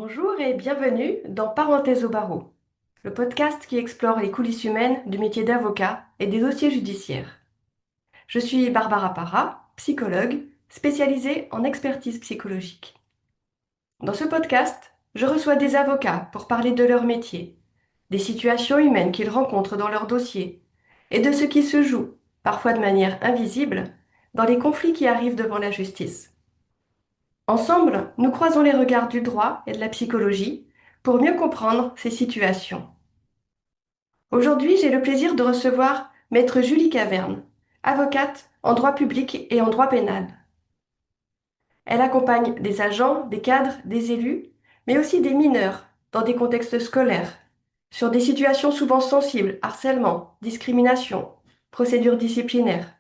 Bonjour et bienvenue dans Parenthèse au barreau, le podcast qui explore les coulisses humaines du métier d'avocat et des dossiers judiciaires. Je suis Barbara Parra, psychologue, spécialisée en expertise psychologique. Dans ce podcast, je reçois des avocats pour parler de leur métier, des situations humaines qu'ils rencontrent dans leurs dossiers et de ce qui se joue, parfois de manière invisible, dans les conflits qui arrivent devant la justice. Ensemble, nous croisons les regards du droit et de la psychologie pour mieux comprendre ces situations. Aujourd'hui, j'ai le plaisir de recevoir Maître Julie Caverne, avocate en droit public et en droit pénal. Elle accompagne des agents, des cadres, des élus, mais aussi des mineurs dans des contextes scolaires, sur des situations souvent sensibles, harcèlement, discrimination, procédures disciplinaires.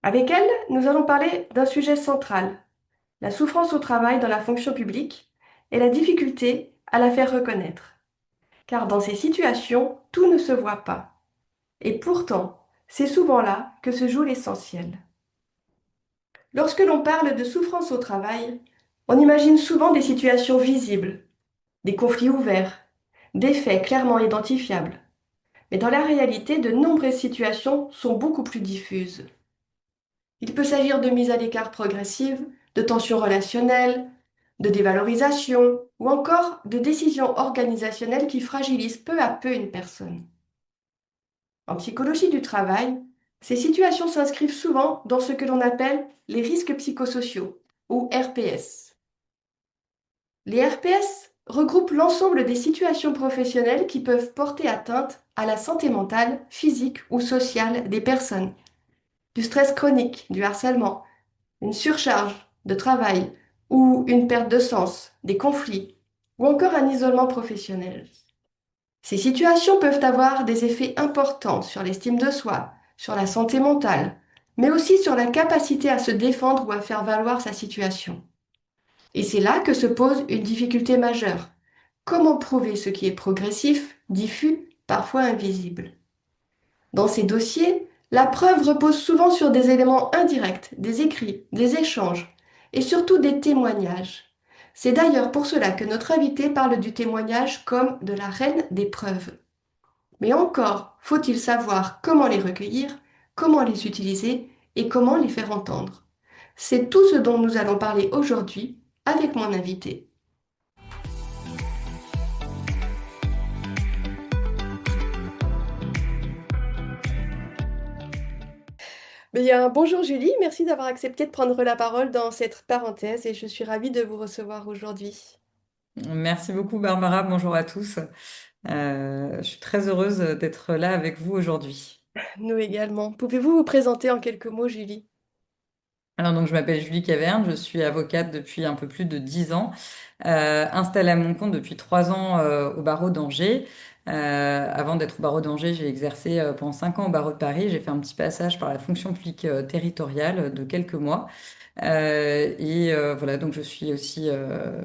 Avec elle, nous allons parler d'un sujet central, la souffrance au travail dans la fonction publique et la difficulté à la faire reconnaître. Car dans ces situations, tout ne se voit pas. Et pourtant, c'est souvent là que se joue l'essentiel. Lorsque l'on parle de souffrance au travail, on imagine souvent des situations visibles, des conflits ouverts, des faits clairement identifiables. Mais dans la réalité, de nombreuses situations sont beaucoup plus diffuses. Il peut s'agir de mise à l'écart progressive, de tensions relationnelles, de dévalorisation ou encore de décisions organisationnelles qui fragilisent peu à peu une personne. En psychologie du travail, ces situations s'inscrivent souvent dans ce que l'on appelle les risques psychosociaux ou RPS. Les RPS regroupent l'ensemble des situations professionnelles qui peuvent porter atteinte à la santé mentale, physique ou sociale des personnes, du stress chronique, du harcèlement, une surcharge de travail ou une perte de sens, des conflits ou encore un isolement professionnel. Ces situations peuvent avoir des effets importants sur l'estime de soi, sur la santé mentale, mais aussi sur la capacité à se défendre ou à faire valoir sa situation. Et c'est là que se pose une difficulté majeure. Comment prouver ce qui est progressif, diffus, parfois invisible? Dans ces dossiers, la preuve repose souvent sur des éléments indirects, des écrits, des échanges et surtout des témoignages. C'est d'ailleurs pour cela que notre invité parle du témoignage comme de la reine des preuves. Mais encore faut-il savoir comment les recueillir, comment les utiliser et comment les faire entendre. C'est tout ce dont nous allons parler aujourd'hui avec mon invité. Bien, bonjour Julie, merci d'avoir accepté de prendre la parole dans cette parenthèse et je suis ravie de vous recevoir aujourd'hui. Merci beaucoup Barbara, bonjour à tous. Je suis très heureuse d'être là avec vous aujourd'hui. Nous également. Pouvez-vous vous présenter en quelques mots, Julie? Alors donc je m'appelle Julie Caverne, je suis avocate depuis un peu plus de 10 ans, installée à mon compte depuis 3 ans au barreau d'Angers. Avant d'être au barreau d'Angers, j'ai exercé pendant 5 ans au barreau de Paris. J'ai fait un petit passage par la fonction publique territoriale de quelques mois. Voilà, donc je suis aussi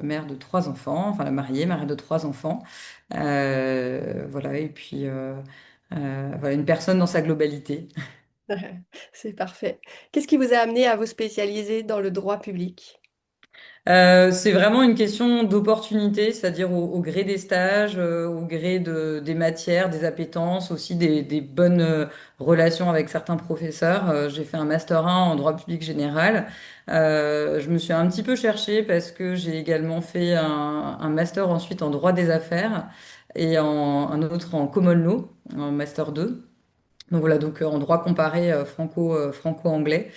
mère de 3 enfants, enfin la mariée, mère de 3 enfants. Voilà, et puis voilà, une personne dans sa globalité. C'est parfait. Qu'est-ce qui vous a amené à vous spécialiser dans le droit public? C'est vraiment une question d'opportunité, c'est-à-dire au gré des stages, au gré des matières, des appétences, aussi des bonnes relations avec certains professeurs. J'ai fait un master 1 en droit public général. Je me suis un petit peu cherchée parce que j'ai également fait un master ensuite en droit des affaires et un autre en common law, en master 2. Donc voilà, donc en droit comparé franco-anglais.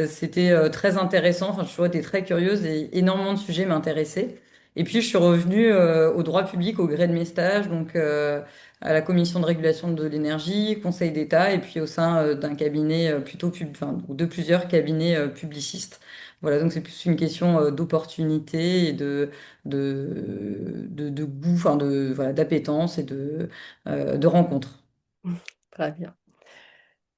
C'était très intéressant, enfin, j'ai toujours été très curieuse et énormément de sujets m'intéressaient. Et puis je suis revenue au droit public au gré de mes stages, donc à la commission de régulation de l'énergie, Conseil d'État, et puis au sein d'un cabinet enfin, ou de plusieurs cabinets publicistes. Voilà, donc c'est plus une question d'opportunité et de goût, enfin voilà, d'appétence et de rencontres. Très bien.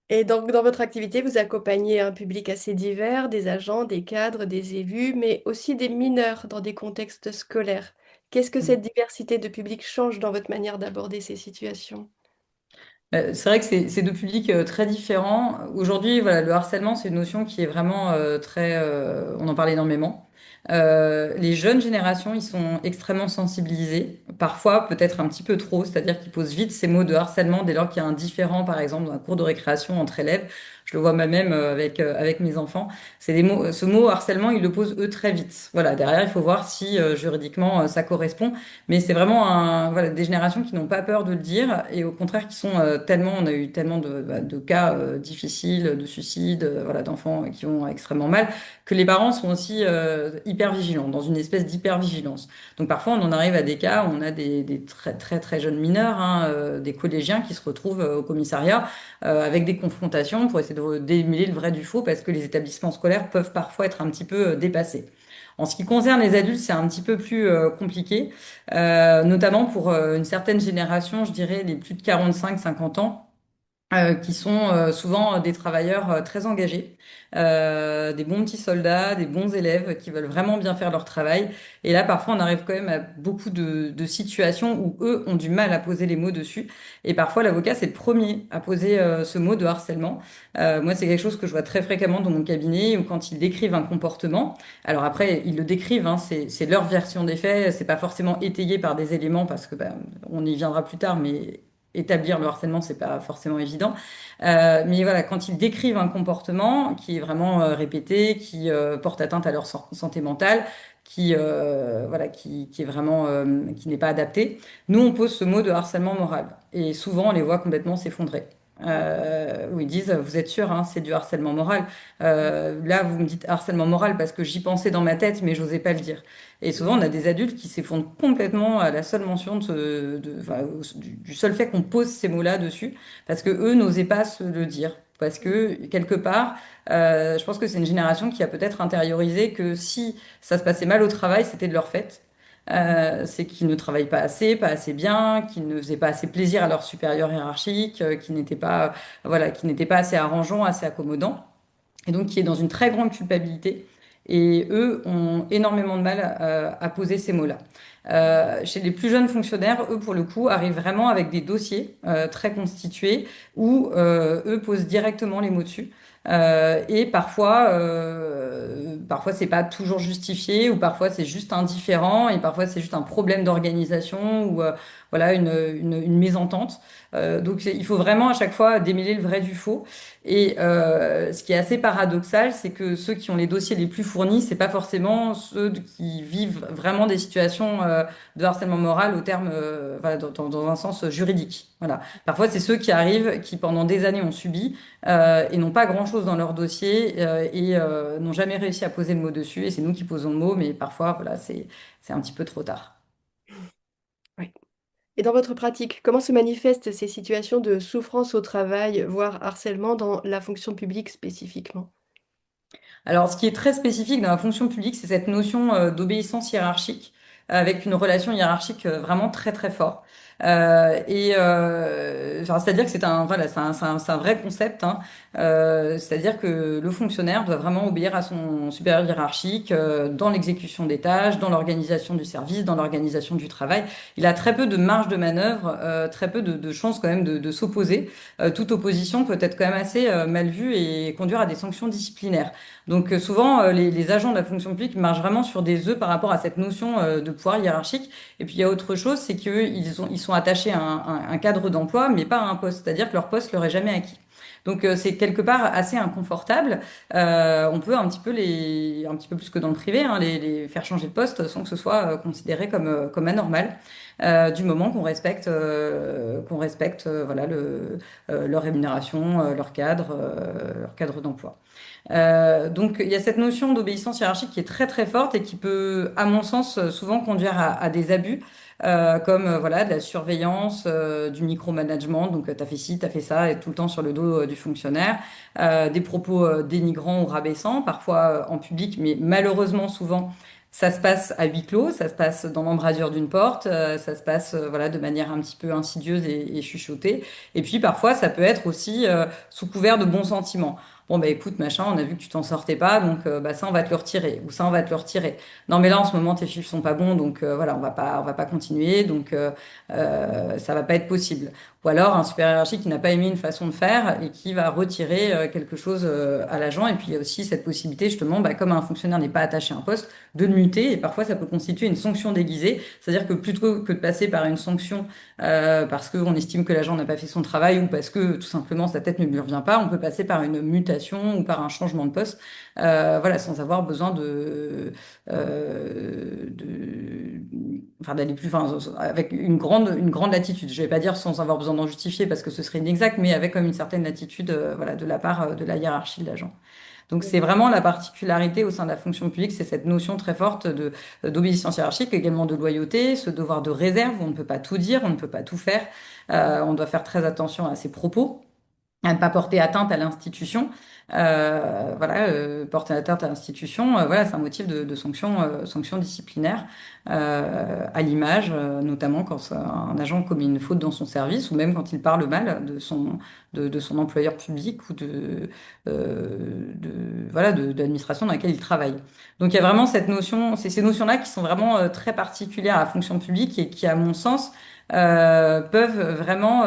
Et donc, dans votre activité, vous accompagnez un public assez divers, des agents, des cadres, des élus, mais aussi des mineurs dans des contextes scolaires. Qu'est-ce que cette diversité de public change dans votre manière d'aborder ces situations? C'est vrai que c'est deux publics très différents. Aujourd'hui, voilà, le harcèlement, c'est une notion qui est vraiment très... on en parle énormément. Les jeunes générations, ils sont extrêmement sensibilisés, parfois peut-être un petit peu trop, c'est-à-dire qu'ils posent vite ces mots de harcèlement dès lors qu'il y a un différend, par exemple, dans un cours de récréation entre élèves. Je le vois moi-même avec mes enfants. C'est des mots, ce mot harcèlement, ils le posent eux très vite. Voilà, derrière, il faut voir si juridiquement ça correspond. Mais c'est vraiment voilà, des générations qui n'ont pas peur de le dire et au contraire qui sont tellement, on a eu tellement de cas difficiles, de suicides, voilà, d'enfants qui vont extrêmement mal, que les parents sont aussi hyper vigilants, dans une espèce d'hyper-vigilance. Donc parfois, on en arrive à des cas où on a des très très très jeunes mineurs, hein, des collégiens qui se retrouvent au commissariat avec des confrontations pour essayer de démêler le vrai du faux parce que les établissements scolaires peuvent parfois être un petit peu dépassés. En ce qui concerne les adultes, c'est un petit peu plus compliqué, notamment pour une certaine génération, je dirais les plus de 45-50 ans qui sont souvent des travailleurs très engagés, des bons petits soldats, des bons élèves qui veulent vraiment bien faire leur travail. Et là, parfois, on arrive quand même à beaucoup de situations où eux ont du mal à poser les mots dessus. Et parfois, l'avocat, c'est le premier à poser ce mot de harcèlement. Moi, c'est quelque chose que je vois très fréquemment dans mon cabinet, où quand ils décrivent un comportement, alors après, ils le décrivent, hein, c'est leur version des faits, c'est pas forcément étayé par des éléments, parce que on y viendra plus tard, mais établir le harcèlement, c'est pas forcément évident. Mais voilà, quand ils décrivent un comportement qui est vraiment répété, qui porte atteinte à leur santé mentale, voilà, qui est vraiment, qui n'est pas adapté, nous on pose ce mot de harcèlement moral. Et souvent on les voit complètement s'effondrer. Où ils disent, vous êtes sûr, hein, c'est du harcèlement moral. Là, vous me dites harcèlement moral parce que j'y pensais dans ma tête, mais j'osais pas le dire. Et souvent, on a des adultes qui s'effondrent complètement à la seule mention enfin, du seul fait qu'on pose ces mots-là dessus, parce que eux n'osaient pas se le dire. Parce que quelque part, je pense que c'est une génération qui a peut-être intériorisé que si ça se passait mal au travail, c'était de leur fait. C'est qu'ils ne travaillent pas assez bien, qu'ils ne faisaient pas assez plaisir à leurs supérieurs hiérarchiques, qu'ils n'étaient pas, voilà, qu'ils n'étaient pas assez arrangeants, assez accommodants et donc qui est dans une très grande culpabilité. Et eux ont énormément de mal à poser ces mots-là. Chez les plus jeunes fonctionnaires, eux, pour le coup, arrivent vraiment avec des dossiers très constitués où eux posent directement les mots dessus. Et parfois c'est pas toujours justifié, ou parfois c'est juste indifférent, et parfois c'est juste un problème d'organisation ou voilà une mésentente. Donc il faut vraiment à chaque fois démêler le vrai du faux. Et ce qui est assez paradoxal, c'est que ceux qui ont les dossiers les plus fournis, c'est pas forcément ceux qui vivent vraiment des situations de harcèlement moral au terme, voilà, dans un sens juridique. Voilà. Parfois, c'est ceux qui arrivent, qui pendant des années ont subi et n'ont pas grand-chose dans leur dossier et n'ont jamais réussi à poser le mot dessus. Et c'est nous qui posons le mot, mais parfois, voilà, c'est un petit peu trop tard. Oui. Et dans votre pratique, comment se manifestent ces situations de souffrance au travail, voire harcèlement dans la fonction publique spécifiquement? Alors, ce qui est très spécifique dans la fonction publique, c'est cette notion d'obéissance hiérarchique, avec une relation hiérarchique vraiment très très forte. Enfin, c'est-à-dire que voilà, c'est un vrai concept, hein. C'est-à-dire que le fonctionnaire doit vraiment obéir à son supérieur hiérarchique dans l'exécution des tâches, dans l'organisation du service, dans l'organisation du travail. Il a très peu de marge de manœuvre, très peu de chances quand même de s'opposer. Toute opposition peut être quand même assez mal vue et conduire à des sanctions disciplinaires. Donc souvent, les agents de la fonction publique marchent vraiment sur des œufs par rapport à cette notion de pouvoir hiérarchique. Et puis il y a autre chose, c'est ils sont attachés à un cadre d'emploi, mais pas à un poste. C'est-à-dire que leur poste leur est jamais acquis. Donc c'est quelque part assez inconfortable. On peut un petit peu plus que dans le privé, hein, les faire changer de poste sans que ce soit considéré comme anormal, du moment qu'on respecte voilà leur rémunération, leur cadre d'emploi. Donc il y a cette notion d'obéissance hiérarchique qui est très très forte et qui peut, à mon sens, souvent conduire à des abus, comme voilà de la surveillance, du micromanagement. Donc t'as fait ci, t'as fait ça, et tout le temps sur le dos du fonctionnaire, des propos dénigrants ou rabaissants, parfois en public, mais malheureusement souvent. Ça se passe à huis clos, ça se passe dans l'embrasure d'une porte, ça se passe voilà de manière un petit peu insidieuse et chuchotée. Et puis parfois ça peut être aussi sous couvert de bons sentiments. Bon, bah écoute, machin, on a vu que tu t'en sortais pas, donc bah, ça, on va te le retirer, ou ça, on va te le retirer. Non, mais là, en ce moment, tes chiffres sont pas bons, donc voilà, on va pas continuer, donc ça va pas être possible. Ou alors un super hiérarchique qui n'a pas aimé une façon de faire et qui va retirer quelque chose à l'agent. Et puis il y a aussi cette possibilité, justement, bah, comme un fonctionnaire n'est pas attaché à un poste, de le muter. Et parfois, ça peut constituer une sanction déguisée. C'est-à-dire que plutôt que de passer par une sanction parce qu'on estime que l'agent n'a pas fait son travail ou parce que tout simplement sa tête ne lui revient pas, on peut passer par une mutation ou par un changement de poste, voilà, sans avoir besoin enfin, d'aller plus, enfin, avec une grande latitude. Je vais pas dire sans avoir besoin d'en justifier parce que ce serait inexact, mais avec comme une certaine latitude, voilà, de la part de la hiérarchie de l'agent. Donc c'est vraiment la particularité au sein de la fonction publique, c'est cette notion très forte de d'obéissance hiérarchique, également de loyauté, ce devoir de réserve, on ne peut pas tout dire, on ne peut pas tout faire, on doit faire très attention à ses propos à ne pas porter atteinte à l'institution. Voilà, porter atteinte à l'institution, voilà, c'est un motif de sanction, sanction disciplinaire, à l'image, notamment quand un agent commet une faute dans son service ou même quand il parle mal de son employeur public ou voilà, de l'administration dans laquelle il travaille. Donc il y a vraiment cette notion, c'est ces notions-là qui sont vraiment très particulières à la fonction publique et qui, à mon sens, peuvent vraiment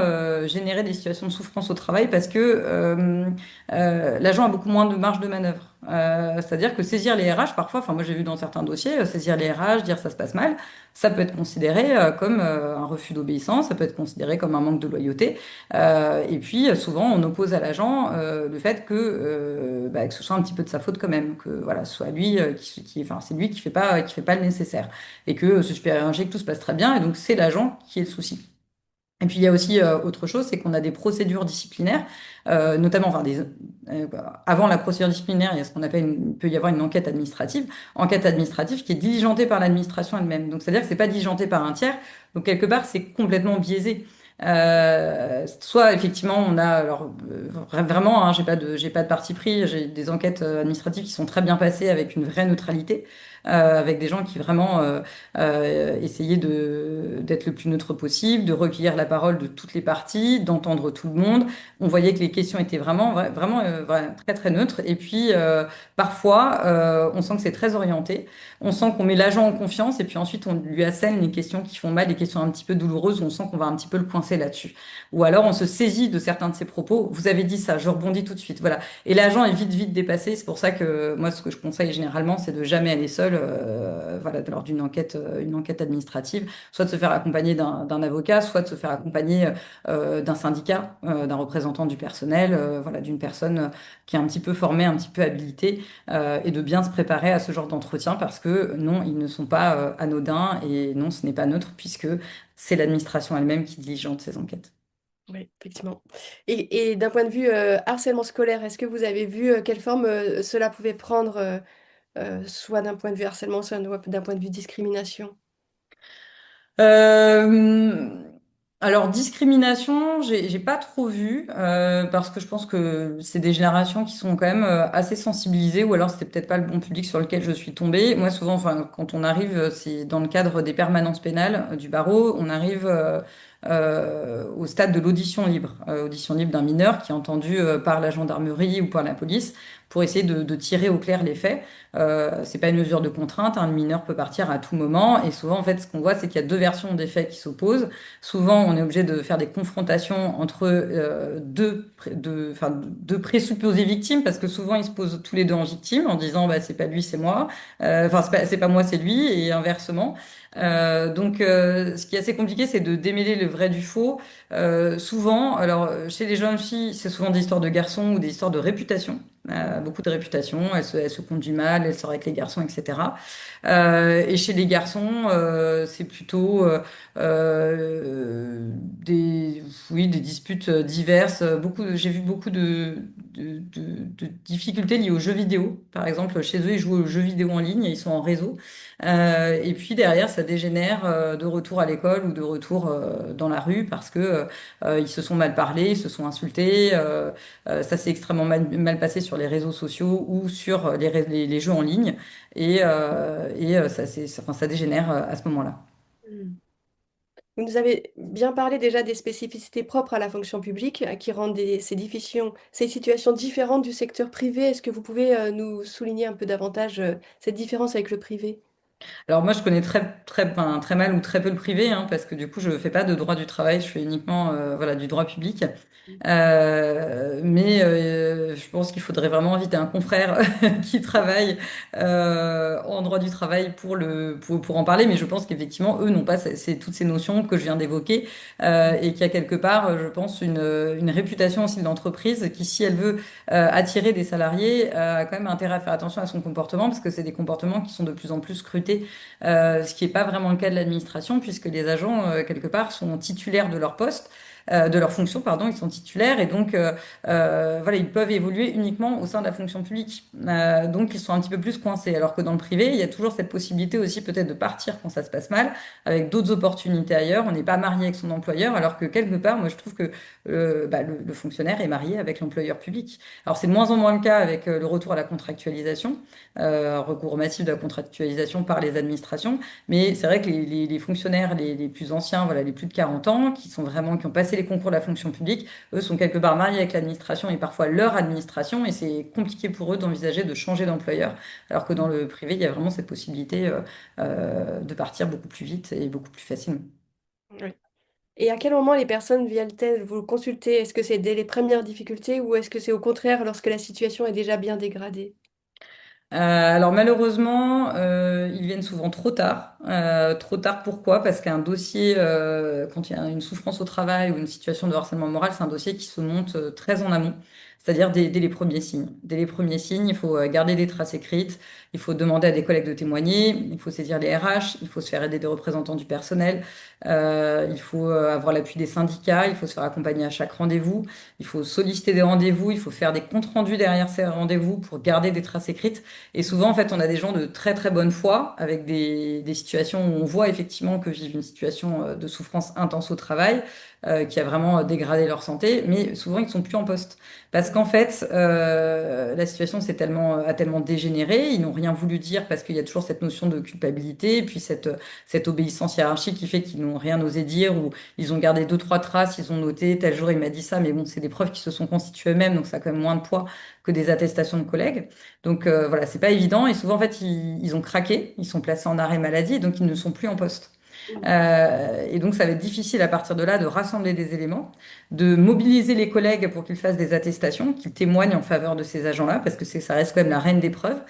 générer des situations de souffrance au travail parce que l'agent a beaucoup moins de marge de manœuvre. C'est-à-dire que saisir les RH, parfois, enfin moi j'ai vu dans certains dossiers, saisir les RH, dire ça se passe mal, ça peut être considéré comme un refus d'obéissance, ça peut être considéré comme un manque de loyauté. Et puis souvent on oppose à l'agent le fait que ce soit un petit peu de sa faute quand même, que voilà, ce soit lui enfin c'est lui qui fait pas le nécessaire et que ce super hiérarchique, que tout se passe très bien, et donc c'est l'agent qui est le souci. Et puis il y a aussi autre chose, c'est qu'on a des procédures disciplinaires, notamment, avant la procédure disciplinaire, il y a ce qu'on appelle, il peut y avoir une enquête administrative qui est diligentée par l'administration elle-même. Donc c'est-à-dire que c'est pas diligenté par un tiers, donc quelque part c'est complètement biaisé. Soit effectivement on a alors vraiment hein, j'ai pas de parti pris, j'ai des enquêtes administratives qui sont très bien passées avec une vraie neutralité, avec des gens qui vraiment essayer d'être le plus neutre possible, de recueillir la parole de toutes les parties, d'entendre tout le monde. On voyait que les questions étaient vraiment très très neutres. Et puis parfois, on sent que c'est très orienté. On sent qu'on met l'agent en confiance et puis ensuite on lui assène les questions qui font mal, les questions un petit peu douloureuses. Où on sent qu'on va un petit peu le coincer là-dessus. Ou alors on se saisit de certains de ses propos. Vous avez dit ça, je rebondis tout de suite. Voilà. Et l'agent est vite dépassé. C'est pour ça que moi, ce que je conseille généralement, c'est de jamais aller seul, voilà, lors une enquête administrative, soit de se faire accompagner d'un avocat, soit de se faire accompagner d'un syndicat, d'un représentant du personnel, voilà, d'une personne qui est un petit peu formée, un petit peu habilitée, et de bien se préparer à ce genre d'entretien parce que non, ils ne sont pas anodins et non, ce n'est pas neutre puisque c'est l'administration elle-même qui diligente ces enquêtes. Oui, effectivement. Et d'un point de vue harcèlement scolaire, est-ce que vous avez vu quelle forme cela pouvait prendre, soit d'un point de vue harcèlement, soit d'un point de vue discrimination? Euh, alors, discrimination, j'ai pas trop vu parce que je pense que c'est des générations qui sont quand même assez sensibilisées ou alors c'était peut-être pas le bon public sur lequel je suis tombée. Moi, souvent, enfin, quand on arrive, c'est dans le cadre des permanences pénales du barreau, on arrive au stade de l'audition libre, audition libre d'un mineur qui est entendu par la gendarmerie ou par la police pour essayer de tirer au clair les faits. C'est pas une mesure de contrainte, hein, le mineur peut partir à tout moment et souvent en fait ce qu'on voit c'est qu'il y a deux versions des faits qui s'opposent. Souvent on est obligé de faire des confrontations entre deux présupposées victimes parce que souvent ils se posent tous les deux en victime en disant bah c'est pas lui c'est moi, enfin c'est pas moi c'est lui et inversement. Ce qui est assez compliqué, c'est de démêler le vrai du faux. Souvent, alors chez les jeunes filles, c'est souvent des histoires de garçons ou des histoires de réputation. Beaucoup de réputation, elles se conduisent mal, elles sortent avec les garçons, etc. Et chez les garçons, c'est plutôt des, oui, des disputes diverses. J'ai vu beaucoup de difficultés liées aux jeux vidéo. Par exemple, chez eux, ils jouent aux jeux vidéo en ligne, et ils sont en réseau. Et puis derrière, ça dégénère de retour à l'école ou de retour dans la rue parce que ils se sont mal parlés, ils se sont insultés. Ça s'est extrêmement mal passé sur les réseaux sociaux ou sur les jeux en ligne. Et ça dégénère à ce moment-là. Hmm. Vous nous avez bien parlé déjà des spécificités propres à la fonction publique qui rendent ces situations différentes du secteur privé. Est-ce que vous pouvez nous souligner un peu davantage cette différence avec le privé? Alors moi, je connais enfin, très mal ou très peu le privé, hein, parce que du coup, je fais pas de droit du travail, je fais uniquement voilà, du droit public. Mais je pense qu'il faudrait vraiment inviter un confrère qui travaille en droit du travail pour en parler. Mais je pense qu'effectivement, eux n'ont pas toutes ces notions que je viens d'évoquer et qu'il y a quelque part, je pense, une réputation aussi de l'entreprise qui, si elle veut attirer des salariés, a quand même intérêt à faire attention à son comportement parce que c'est des comportements qui sont de plus en plus scrutés, ce qui n'est pas vraiment le cas de l'administration puisque les agents, quelque part, sont titulaires de leur poste. De leur fonction, pardon, ils sont titulaires et donc voilà, ils peuvent évoluer uniquement au sein de la fonction publique. Donc ils sont un petit peu plus coincés. Alors que dans le privé, il y a toujours cette possibilité aussi peut-être de partir quand ça se passe mal, avec d'autres opportunités ailleurs. On n'est pas marié avec son employeur, alors que quelque part, moi je trouve que le fonctionnaire est marié avec l'employeur public. Alors c'est de moins en moins le cas avec le retour à la contractualisation, recours massif de la contractualisation par les administrations, mais c'est vrai que les fonctionnaires les plus anciens, voilà, les plus de 40 ans, qui ont passé les concours de la fonction publique, eux sont quelque part mariés avec l'administration et parfois leur administration, et c'est compliqué pour eux d'envisager de changer d'employeur, alors que dans le privé, il y a vraiment cette possibilité de partir beaucoup plus vite et beaucoup plus facilement. Oui. Et à quel moment les personnes viennent-elles vous consulter? Est-ce que c'est dès les premières difficultés ou est-ce que c'est au contraire lorsque la situation est déjà bien dégradée? Alors malheureusement, ils viennent souvent trop tard. Trop tard pourquoi? Parce qu'un dossier, quand il y a une souffrance au travail ou une situation de harcèlement moral, c'est un dossier qui se monte très en amont, c'est-à-dire dès les premiers signes. Dès les premiers signes, il faut garder des traces écrites, il faut demander à des collègues de témoigner, il faut saisir les RH, il faut se faire aider des représentants du personnel, il faut avoir l'appui des syndicats, il faut se faire accompagner à chaque rendez-vous, il faut solliciter des rendez-vous, il faut faire des comptes rendus derrière ces rendez-vous pour garder des traces écrites. Et souvent, en fait, on a des gens de très très bonne foi avec des situations où on voit effectivement que vivent une situation de souffrance intense au travail, qui a vraiment dégradé leur santé, mais souvent ils ne sont plus en poste. Parce qu'en fait, la situation a tellement dégénéré, ils n'ont rien voulu dire parce qu'il y a toujours cette notion de culpabilité, et puis cette obéissance hiérarchique qui fait qu'ils n'ont rien osé dire, ou ils ont gardé deux, trois traces, ils ont noté, tel jour il m'a dit ça, mais bon, c'est des preuves qui se sont constituées eux-mêmes, donc ça a quand même moins de poids que des attestations de collègues. Donc voilà, c'est pas évident. Et souvent, en fait, ils ont craqué, ils sont placés en arrêt maladie, et donc ils ne sont plus en poste. Et donc, ça va être difficile à partir de là de rassembler des éléments, de mobiliser les collègues pour qu'ils fassent des attestations, qu'ils témoignent en faveur de ces agents-là, parce que ça reste quand même la reine des preuves.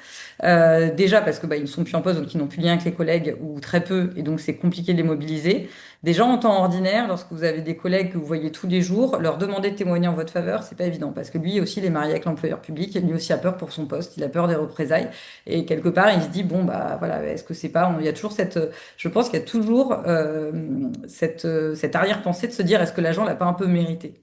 Déjà parce que ils ne sont plus en poste, donc ils n'ont plus de lien avec les collègues ou très peu, et donc c'est compliqué de les mobiliser. Déjà en temps ordinaire, lorsque vous avez des collègues que vous voyez tous les jours, leur demander de témoigner en votre faveur, c'est pas évident, parce que lui aussi, il est marié avec l'employeur public, lui aussi a peur pour son poste, il a peur des représailles, et quelque part, il se dit bon bah voilà, est-ce que c'est pas, il y a toujours je pense qu'il y a toujours cette arrière-pensée de se dire est-ce que l'agent l'a pas un peu mérité?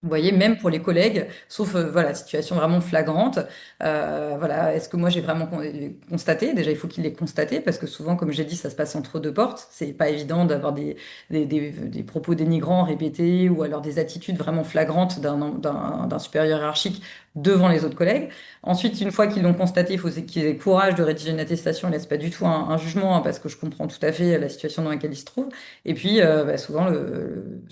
Vous voyez, même pour les collègues, sauf voilà, situation vraiment flagrante. Voilà, est-ce que moi j'ai vraiment constaté? Déjà, il faut qu'il l'ait constaté parce que souvent, comme j'ai dit, ça se passe entre deux portes. C'est pas évident d'avoir des propos dénigrants répétés ou alors des attitudes vraiment flagrantes d'un supérieur hiérarchique devant les autres collègues. Ensuite, une fois qu'ils l'ont constaté, il faut qu'ils aient le courage de rédiger une attestation. Là, c'est pas du tout un jugement hein, parce que je comprends tout à fait la situation dans laquelle il se trouve. Et puis, souvent,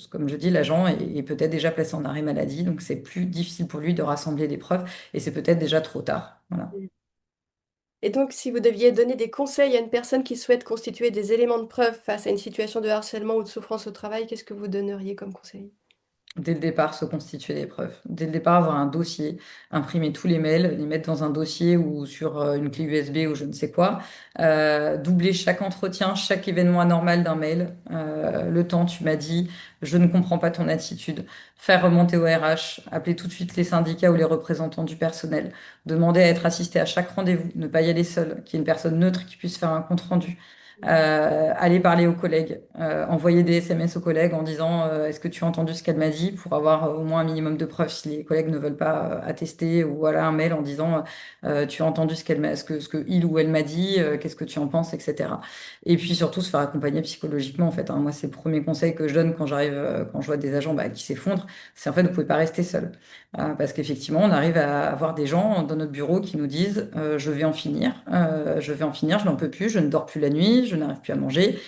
comme je dis, l'agent est peut-être déjà placé en arrêt maladie, donc c'est plus difficile pour lui de rassembler des preuves et c'est peut-être déjà trop tard. Voilà. Et donc, si vous deviez donner des conseils à une personne qui souhaite constituer des éléments de preuve face à une situation de harcèlement ou de souffrance au travail, qu'est-ce que vous donneriez comme conseil? Dès le départ, se constituer des preuves. Dès le départ, avoir un dossier, imprimer tous les mails, les mettre dans un dossier ou sur une clé USB ou je ne sais quoi. Doubler chaque entretien, chaque événement anormal d'un mail. Le temps, tu m'as dit, je ne comprends pas ton attitude. Faire remonter au RH, appeler tout de suite les syndicats ou les représentants du personnel. Demander à être assisté à chaque rendez-vous, ne pas y aller seul, qu'il y ait une personne neutre qui puisse faire un compte rendu. Aller parler aux collègues, envoyer des SMS aux collègues en disant est-ce que tu as entendu ce qu'elle m'a dit pour avoir au moins un minimum de preuves si les collègues ne veulent pas attester ou voilà un mail en disant tu as entendu ce que il ou elle m'a dit, qu'est-ce que tu en penses, etc. Et puis surtout se faire accompagner psychologiquement en fait. Hein. Moi, c'est le premier conseil que je donne quand quand je vois des agents qui s'effondrent, c'est en fait vous pouvez pas rester seul. Parce qu'effectivement, on arrive à avoir des gens dans notre bureau qui nous disent je vais en finir, je n'en peux plus, je ne dors plus la nuit, je n'arrive plus à manger,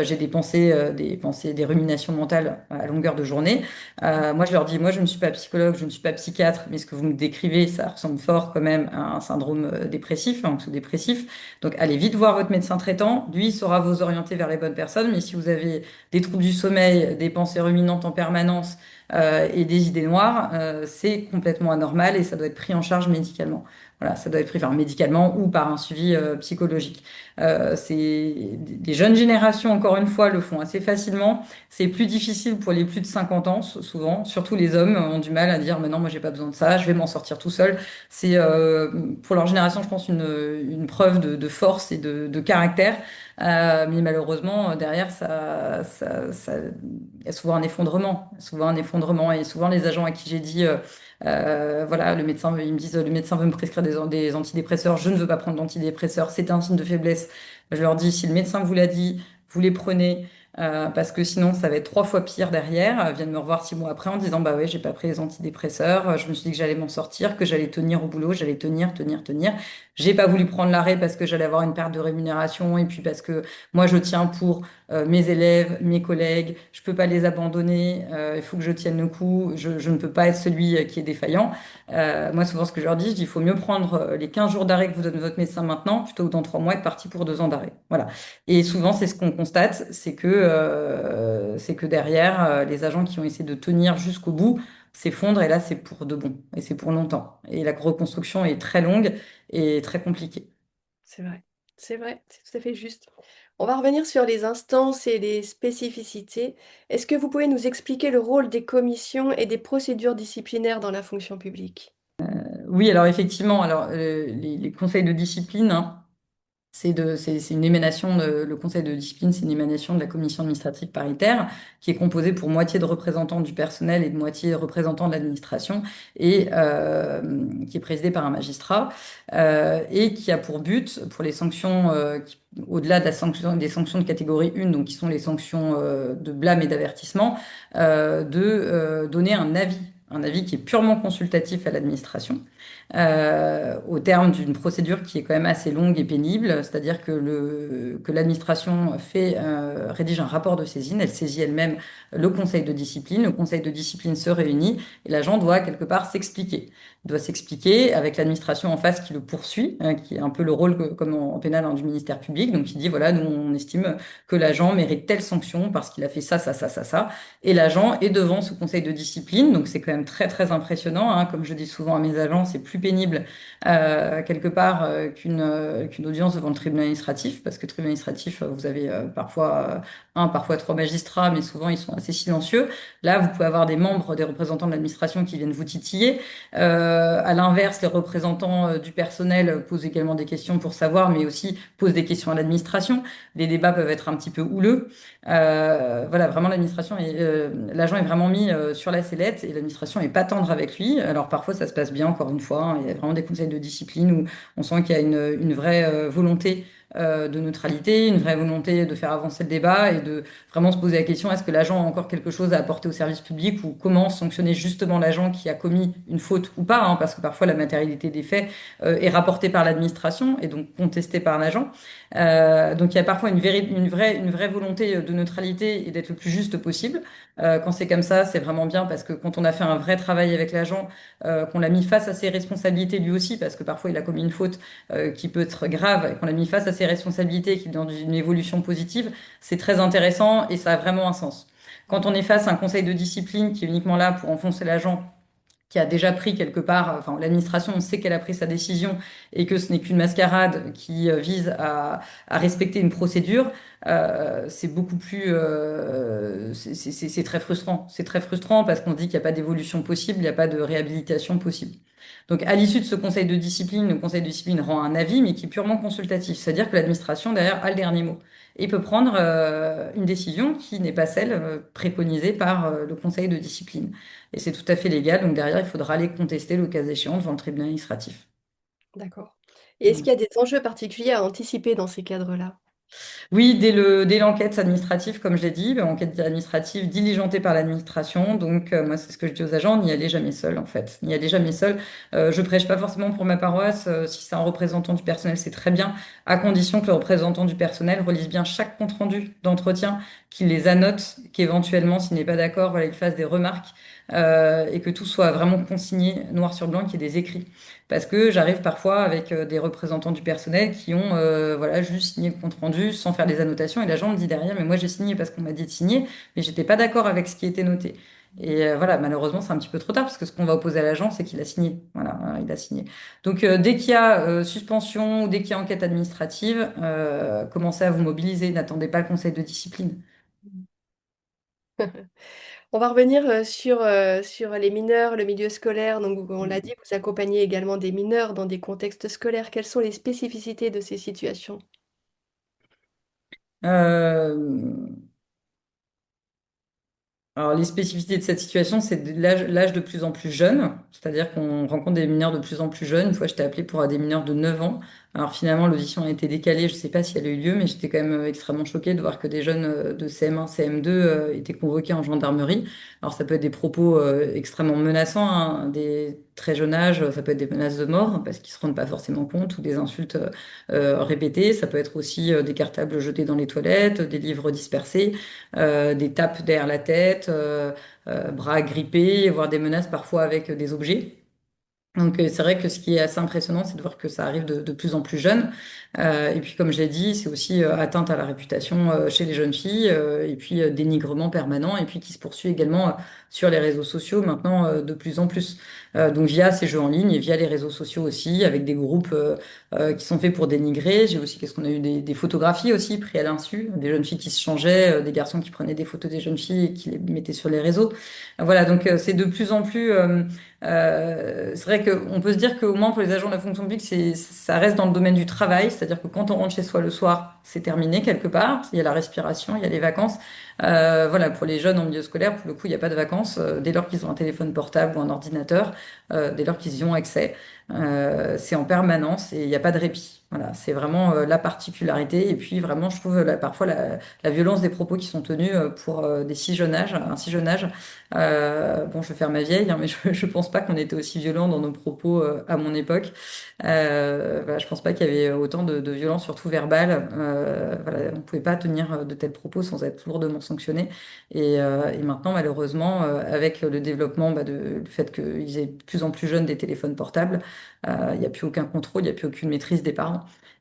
j'ai des ruminations mentales à longueur de journée. Moi, je leur dis, moi, je ne suis pas psychologue, je ne suis pas psychiatre, mais ce que vous me décrivez, ça ressemble fort quand même à un syndrome dépressif, anxio-dépressif. Donc, allez vite voir votre médecin traitant. Lui, il saura vous orienter vers les bonnes personnes. Mais si vous avez des troubles du sommeil, des pensées ruminantes en permanence et des idées noires, c'est complètement anormal et ça doit être pris en charge médicalement. Voilà, ça doit être pris, enfin, médicalement ou par un suivi psychologique. Les jeunes générations, encore une fois, le font assez facilement. C'est plus difficile pour les plus de 50 ans, souvent. Surtout les hommes ont du mal à dire, mais non, moi, j'ai pas besoin de ça, je vais m'en sortir tout seul. C'est pour leur génération, je pense, une preuve de force et de caractère. Mais malheureusement, derrière, il y a souvent un effondrement. Souvent un effondrement. Et souvent, les agents à qui j'ai dit, voilà, le médecin, ils me disent, le médecin veut me prescrire des antidépresseurs, je ne veux pas prendre d'antidépresseurs, c'est un signe de faiblesse. Je leur dis, si le médecin vous l'a dit, vous les prenez. Parce que sinon, ça va être 3 fois pire derrière. Viennent me revoir 6 mois après en disant, bah ouais, j'ai pas pris les antidépresseurs. Je me suis dit que j'allais m'en sortir, que j'allais tenir au boulot, j'allais tenir, tenir, tenir. J'ai pas voulu prendre l'arrêt parce que j'allais avoir une perte de rémunération et puis parce que moi, je tiens pour mes élèves, mes collègues. Je peux pas les abandonner. Il faut que je tienne le coup. Je ne peux pas être celui qui est défaillant. Moi, souvent, ce que je leur dis, je dis, il faut mieux prendre les 15 jours d'arrêt que vous donne votre médecin maintenant plutôt que dans 3 mois être parti pour 2 ans d'arrêt. Voilà. Et souvent, c'est ce qu'on constate, c'est que derrière, les agents qui ont essayé de tenir jusqu'au bout s'effondrent et là, c'est pour de bon et c'est pour longtemps. Et la reconstruction est très longue et très compliquée. C'est vrai, c'est tout à fait juste. On va revenir sur les instances et les spécificités. Est-ce que vous pouvez nous expliquer le rôle des commissions et des procédures disciplinaires dans la fonction publique? Oui, alors effectivement, les conseils de discipline, hein, c'est une émanation le conseil de discipline, c'est une émanation de la commission administrative paritaire qui est composée pour moitié de représentants du personnel et de moitié de représentants de l'administration et qui est présidée par un magistrat et qui a pour but, pour les sanctions, au-delà de des sanctions de catégorie 1, donc qui sont les sanctions de blâme et d'avertissement, de donner un avis qui est purement consultatif à l'administration au terme d'une procédure qui est quand même assez longue et pénible, c'est-à-dire que l'administration rédige un rapport de saisine, elle saisit elle-même le conseil de discipline se réunit et l'agent doit quelque part s'expliquer. Il doit s'expliquer avec l'administration en face qui le poursuit, hein, qui est un peu le rôle comme en pénal hein, du ministère public, donc il dit voilà, nous on estime que l'agent mérite telle sanction parce qu'il a fait ça, ça, ça, ça, ça. Et l'agent est devant ce conseil de discipline, donc c'est quand même très très impressionnant. Hein. Comme je dis souvent à mes agents, c'est plus pénible quelque part qu'une audience devant le tribunal administratif, parce que le tribunal administratif, vous avez parfois un, parfois 3 magistrats, mais souvent ils sont assez silencieux. Là, vous pouvez avoir des membres, des représentants de l'administration qui viennent vous titiller. À l'inverse, les représentants du personnel posent également des questions pour savoir, mais aussi posent des questions à l'administration. Les débats peuvent être un petit peu houleux. Voilà, vraiment l'agent est vraiment mis sur la sellette et l'administration est pas tendre avec lui. Alors parfois ça se passe bien, encore une fois, hein. Il y a vraiment des conseils de discipline où on sent qu'il y a une vraie volonté de neutralité, une vraie volonté de faire avancer le débat et de vraiment se poser la question, est-ce que l'agent a encore quelque chose à apporter au service public ou comment sanctionner justement l'agent qui a commis une faute ou pas, hein, parce que parfois la matérialité des faits est rapportée par l'administration et donc contestée par l'agent. Donc il y a parfois une vraie volonté de neutralité et d'être le plus juste possible. Quand c'est comme ça, c'est vraiment bien parce que quand on a fait un vrai travail avec l'agent, qu'on l'a mis face à ses responsabilités lui aussi, parce que parfois il a commis une faute qui peut être grave, et qu'on l'a mis face à ses responsabilités, qui est dans une évolution positive, c'est très intéressant et ça a vraiment un sens. Quand on est face à un conseil de discipline qui est uniquement là pour enfoncer l'agent, qui a déjà pris quelque part, enfin l'administration, on sait qu'elle a pris sa décision et que ce n'est qu'une mascarade qui vise à respecter une procédure, c'est beaucoup plus, c'est très frustrant. C'est très frustrant parce qu'on se dit qu'il n'y a pas d'évolution possible, il n'y a pas de réhabilitation possible. Donc à l'issue de ce conseil de discipline, le conseil de discipline rend un avis, mais qui est purement consultatif, c'est-à-dire que l'administration derrière a le dernier mot et peut prendre une décision qui n'est pas celle préconisée par le conseil de discipline. Et c'est tout à fait légal. Donc derrière, il faudra aller contester le cas échéant devant le tribunal administratif. D'accord. Et est-ce qu'il y a des enjeux particuliers à anticiper dans ces cadres-là? Oui, dès l'enquête administrative, comme je l'ai dit, enquête administrative diligentée par l'administration. Donc, moi, c'est ce que je dis aux agents, n'y allez jamais seul, en fait. N'y allez jamais seul. Je prêche pas forcément pour ma paroisse. Si c'est un représentant du personnel, c'est très bien, à condition que le représentant du personnel relise bien chaque compte-rendu d'entretien, qu'il les annote, qu'éventuellement, s'il n'est pas d'accord, voilà, il fasse des remarques, et que tout soit vraiment consigné noir sur blanc, qu'il y ait des écrits. Parce que j'arrive parfois avec des représentants du personnel qui ont voilà, juste signé le compte-rendu sans faire des annotations. Et l'agent me dit derrière, mais moi j'ai signé parce qu'on m'a dit de signer, mais j'étais pas d'accord avec ce qui était noté. Et voilà, malheureusement, c'est un petit peu trop tard parce que ce qu'on va opposer à l'agent, c'est qu'il a signé. Voilà, il a signé. Donc, dès qu'il y a suspension ou dès qu'il y a enquête administrative, commencez à vous mobiliser. N'attendez pas le conseil de discipline. On va revenir sur les mineurs, le milieu scolaire. Donc, on l'a dit, vous accompagnez également des mineurs dans des contextes scolaires. Quelles sont les spécificités de ces situations? Euh, Alors, les spécificités de cette situation, c'est l'âge de plus en plus jeune, c'est-à-dire qu'on rencontre des mineurs de plus en plus jeunes. Une fois, j'étais appelée pour des mineurs de 9 ans. Alors, finalement, l'audition a été décalée. Je ne sais pas si elle a eu lieu, mais j'étais quand même extrêmement choquée de voir que des jeunes de CM1, CM2 étaient convoqués en gendarmerie. Alors, ça peut être des propos extrêmement menaçants, hein, des très jeunes âges. Ça peut être des menaces de mort parce qu'ils ne se rendent pas forcément compte ou des insultes répétées. Ça peut être aussi des cartables jetés dans les toilettes, des livres dispersés, des tapes derrière la tête, bras grippés, voire des menaces parfois avec des objets. Donc c'est vrai que ce qui est assez impressionnant, c'est de voir que ça arrive de plus en plus jeune. Et puis comme je l'ai dit, c'est aussi atteinte à la réputation chez les jeunes filles, et puis dénigrement permanent, et puis qui se poursuit également sur les réseaux sociaux maintenant de plus en plus. Donc via ces jeux en ligne et via les réseaux sociaux aussi, avec des groupes qui sont faits pour dénigrer. J'ai aussi, qu'est-ce qu'on a eu des photographies aussi prises à l'insu, des jeunes filles qui se changeaient, des garçons qui prenaient des photos des jeunes filles et qui les mettaient sur les réseaux. Voilà, donc c'est de plus en plus c'est vrai qu'on peut se dire qu'au moins pour les agents de la fonction publique, ça reste dans le domaine du travail, c'est-à-dire que quand on rentre chez soi le soir, c'est terminé quelque part. Il y a la respiration, il y a les vacances. Voilà, pour les jeunes en milieu scolaire, pour le coup, il n'y a pas de vacances. Dès lors qu'ils ont un téléphone portable ou un ordinateur, dès lors qu'ils y ont accès, c'est en permanence et il n'y a pas de répit. Voilà, c'est vraiment la particularité. Et puis vraiment, je trouve parfois la violence des propos qui sont tenus pour des si jeunes âges, un si jeune âge. Bon, je vais faire ma vieille, hein, mais je pense pas qu'on était aussi violents dans nos propos à mon époque. Voilà, je pense pas qu'il y avait autant de violence, surtout verbale. Voilà, on pouvait pas tenir de tels propos sans être lourdement sanctionné. Et maintenant, malheureusement, avec le développement, le fait qu'ils aient de plus en plus jeunes des téléphones portables, il n'y a plus aucun contrôle, il n'y a plus aucune maîtrise des parents.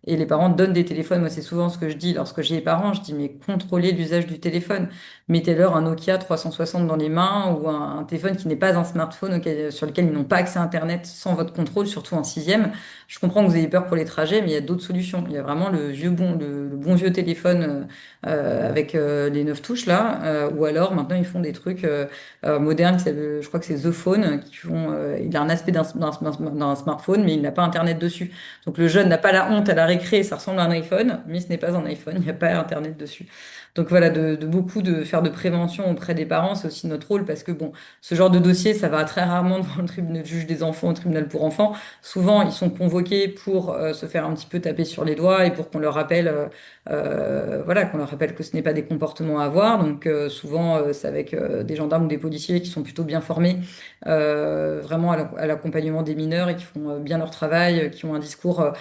Et les parents donnent des téléphones. Moi, c'est souvent ce que je dis lorsque j'ai les parents. Je dis, mais contrôlez l'usage du téléphone. Mettez-leur un Nokia 360 dans les mains ou un téléphone qui n'est pas un smartphone sur lequel ils n'ont pas accès à Internet sans votre contrôle, surtout en sixième. Je comprends que vous ayez peur pour les trajets, mais il y a d'autres solutions. Il y a vraiment le bon vieux téléphone avec les 9 touches là, ou alors maintenant ils font des trucs modernes. Je crois que c'est The Phone qui font. Il a un aspect d'un smartphone, mais il n'a pas Internet dessus. Donc le jeune n'a pas la honte à la récré, ça ressemble à un iPhone, mais ce n'est pas un iPhone, il n'y a pas Internet dessus. Donc voilà, de beaucoup de faire de prévention auprès des parents, c'est aussi notre rôle parce que bon, ce genre de dossier, ça va très rarement devant le tribunal juge des enfants, au tribunal pour enfants. Souvent, ils sont convoqués pour se faire un petit peu taper sur les doigts et pour qu'on leur rappelle, voilà, qu'on leur rappelle que ce n'est pas des comportements à avoir. Donc souvent, c'est avec des gendarmes ou des policiers qui sont plutôt bien formés, vraiment à l'accompagnement des mineurs et qui font bien leur travail, qui ont un discours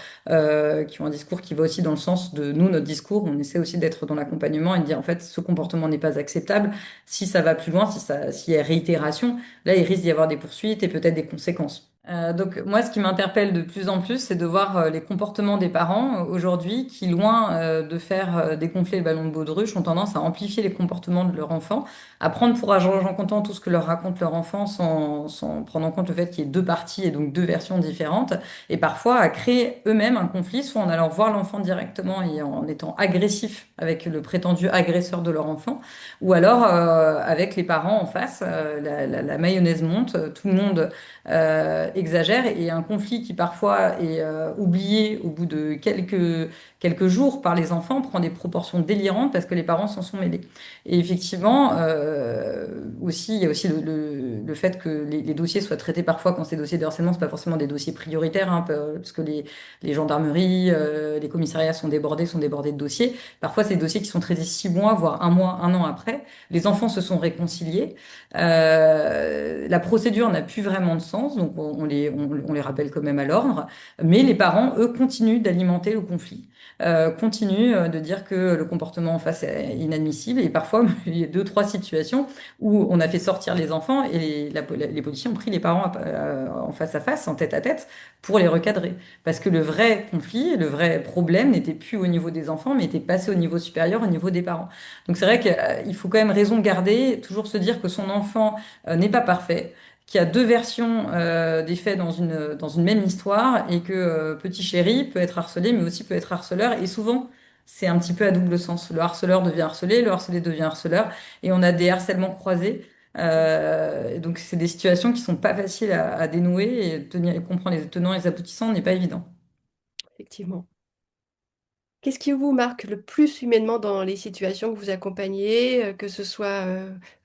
qui va aussi dans le sens de nous, notre discours. On essaie aussi d'être dans l'accompagnement et de dire en fait ce comportement n'est pas acceptable. Si ça va plus loin, s'il y a réitération, là il risque d'y avoir des poursuites et peut-être des conséquences. Donc moi, ce qui m'interpelle de plus en plus, c'est de voir les comportements des parents aujourd'hui qui, loin de faire dégonfler le ballon de baudruche, ont tendance à amplifier les comportements de leur enfant, à prendre pour argent comptant tout ce que leur raconte leur enfant sans prendre en compte le fait qu'il y ait deux parties et donc deux versions différentes, et parfois à créer eux-mêmes un conflit, soit en allant voir l'enfant directement et en étant agressif avec le prétendu agresseur de leur enfant, ou alors avec les parents en face. La mayonnaise monte, tout le monde exagère et un conflit qui parfois est oublié au bout de quelques jours par les enfants prend des proportions délirantes parce que les parents s'en sont mêlés. Et effectivement, aussi, il y a aussi le fait que les dossiers soient traités parfois quand ces dossiers de harcèlement, c'est pas forcément des dossiers prioritaires, hein, parce que les gendarmeries, les commissariats sont débordés de dossiers. Parfois, c'est des dossiers qui sont traités 6 mois, voire un mois, un an après. Les enfants se sont réconciliés. La procédure n'a plus vraiment de sens, donc on les rappelle quand même à l'ordre. Mais les parents, eux, continuent d'alimenter le conflit. Continuent de dire que le comportement en face est inadmissible. Et parfois, il y a deux, trois situations où on a fait sortir les enfants et les policiers ont pris les parents en face à face, en tête à tête, pour les recadrer. Parce que le vrai conflit, le vrai problème n'était plus au niveau des enfants, mais était passé au niveau supérieur, au niveau des parents. Donc c'est vrai qu'il faut quand même raison garder, toujours se dire que son enfant n'est pas parfait, qu'il y a deux versions des faits dans une même histoire et que petit chéri peut être harcelé, mais aussi peut être harceleur. Et souvent, c'est un petit peu à double sens. Le harceleur devient harcelé, le harcelé devient harceleur, et on a des harcèlements croisés. Donc c'est des situations qui sont pas faciles à dénouer et comprendre les tenants et les aboutissants n'est pas évident. Effectivement. Qu'est-ce qui vous marque le plus humainement dans les situations que vous accompagnez, que ce soit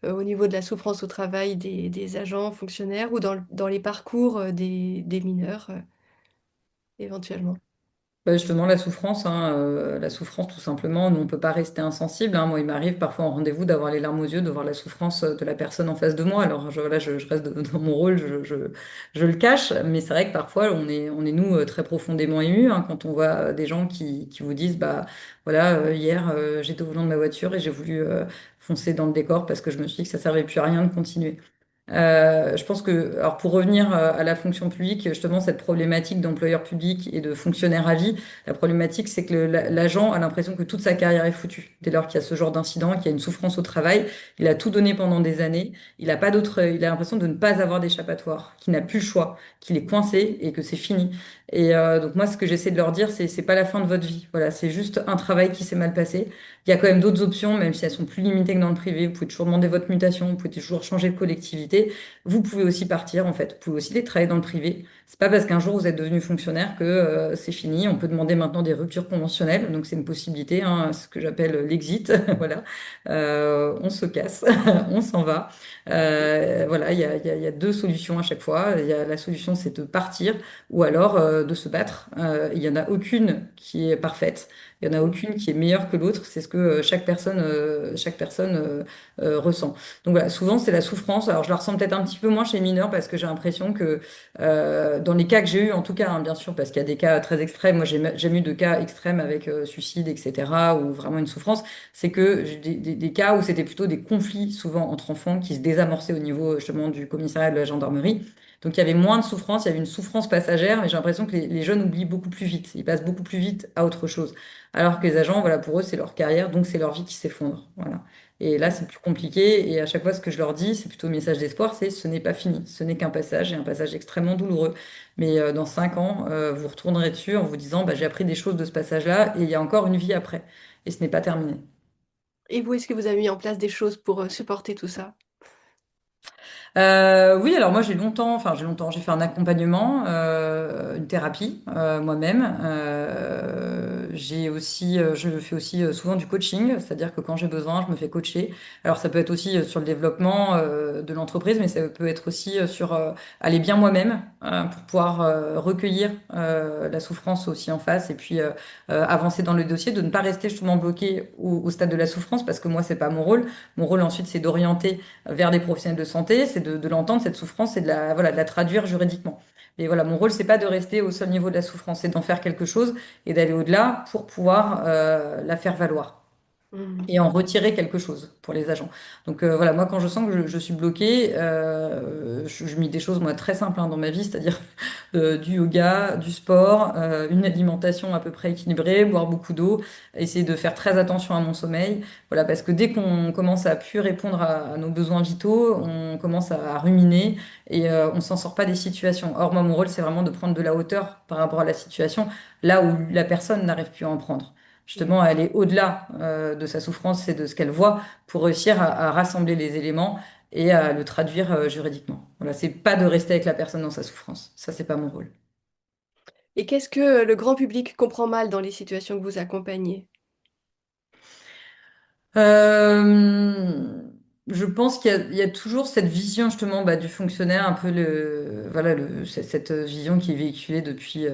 au niveau de la souffrance au travail des agents, fonctionnaires ou dans les parcours des mineurs, éventuellement? Bah, justement, la souffrance, hein, la souffrance tout simplement, nous, on peut pas rester insensible, hein. Moi, il m'arrive parfois en rendez-vous d'avoir les larmes aux yeux, de voir la souffrance de la personne en face de moi. Alors voilà, je reste dans mon rôle, je le cache, mais c'est vrai que parfois on est nous très profondément émus, hein, quand on voit des gens qui vous disent, bah voilà, hier j'étais au volant de ma voiture et j'ai voulu foncer dans le décor parce que je me suis dit que ça servait plus à rien de continuer. Je pense que, alors pour revenir à la fonction publique, justement, cette problématique d'employeur public et de fonctionnaire à vie, la problématique, c'est que l'agent a l'impression que toute sa carrière est foutue. Dès lors qu'il y a ce genre d'incident, qu'il y a une souffrance au travail, il a tout donné pendant des années, il a pas d'autre, il a l'impression de ne pas avoir d'échappatoire, qu'il n'a plus le choix, qu'il est coincé et que c'est fini. Et donc moi, ce que j'essaie de leur dire, c'est pas la fin de votre vie. Voilà, c'est juste un travail qui s'est mal passé. Il y a quand même d'autres options, même si elles sont plus limitées que dans le privé. Vous pouvez toujours demander votre mutation, vous pouvez toujours changer de collectivité. Vous pouvez aussi partir, en fait. Vous pouvez aussi aller travailler dans le privé. C'est pas parce qu'un jour vous êtes devenu fonctionnaire que c'est fini. On peut demander maintenant des ruptures conventionnelles. Donc c'est une possibilité, hein, ce que j'appelle l'exit. Voilà. On se casse, on s'en va. Voilà, il y a deux solutions à chaque fois. Il y a la solution, c'est de partir ou alors de se battre. Il y en a aucune qui est parfaite. Il y en a aucune qui est meilleure que l'autre. C'est ce que chaque personne ressent. Donc voilà, souvent c'est la souffrance. Alors je la ressens peut-être un petit peu moins chez les mineurs parce que j'ai l'impression que dans les cas que j'ai eu, en tout cas, hein, bien sûr, parce qu'il y a des cas très extrêmes. Moi, j'ai jamais eu de cas extrêmes avec suicide, etc., ou vraiment une souffrance. C'est que j'ai des cas où c'était plutôt des conflits, souvent entre enfants, qui se désamorçaient au niveau justement du commissariat de la gendarmerie. Donc il y avait moins de souffrance, il y avait une souffrance passagère, mais j'ai l'impression que les jeunes oublient beaucoup plus vite. Ils passent beaucoup plus vite à autre chose. Alors que les agents, voilà, pour eux, c'est leur carrière, donc c'est leur vie qui s'effondre. Voilà. Et là, c'est plus compliqué. Et à chaque fois, ce que je leur dis, c'est plutôt un message d'espoir, c'est ce n'est pas fini. Ce n'est qu'un passage, et un passage extrêmement douloureux. Mais dans 5 ans, vous retournerez dessus en vous disant, bah, j'ai appris des choses de ce passage-là, et il y a encore une vie après. Et ce n'est pas terminé. Et vous, est-ce que vous avez mis en place des choses pour supporter tout ça? Oui, alors moi j'ai fait un accompagnement, une thérapie moi-même. Je fais aussi souvent du coaching, c'est-à-dire que quand j'ai besoin, je me fais coacher. Alors ça peut être aussi sur le développement de l'entreprise, mais ça peut être aussi sur aller bien moi-même pour pouvoir recueillir la souffrance aussi en face et puis avancer dans le dossier, de ne pas rester justement bloqué au stade de la souffrance, parce que moi c'est pas mon rôle. Mon rôle ensuite c'est d'orienter vers des professionnels de santé, c'est de l'entendre, cette souffrance, c'est voilà, de la traduire juridiquement. Et voilà, mon rôle, c'est pas de rester au seul niveau de la souffrance, c'est d'en faire quelque chose et d'aller au-delà pour pouvoir la faire valoir Mhm. et en retirer quelque chose pour les agents. Donc voilà, moi quand je sens que je suis bloquée, je mets des choses moi très simples, hein, dans ma vie, c'est-à-dire du yoga, du sport, une alimentation à peu près équilibrée, boire beaucoup d'eau, essayer de faire très attention à mon sommeil. Voilà, parce que dès qu'on commence à plus répondre à nos besoins vitaux, on commence à ruminer et on s'en sort pas des situations. Or moi mon rôle c'est vraiment de prendre de la hauteur par rapport à la situation, là où la personne n'arrive plus à en prendre. Justement, aller au-delà de sa souffrance et de ce qu'elle voit pour réussir à rassembler les éléments et à le traduire juridiquement. Voilà, c'est pas de rester avec la personne dans sa souffrance. Ça, c'est pas mon rôle. Et qu'est-ce que le grand public comprend mal dans les situations que vous accompagnez? Euh, je pense il y a toujours cette vision justement bah, du fonctionnaire, un peu cette vision qui est véhiculée depuis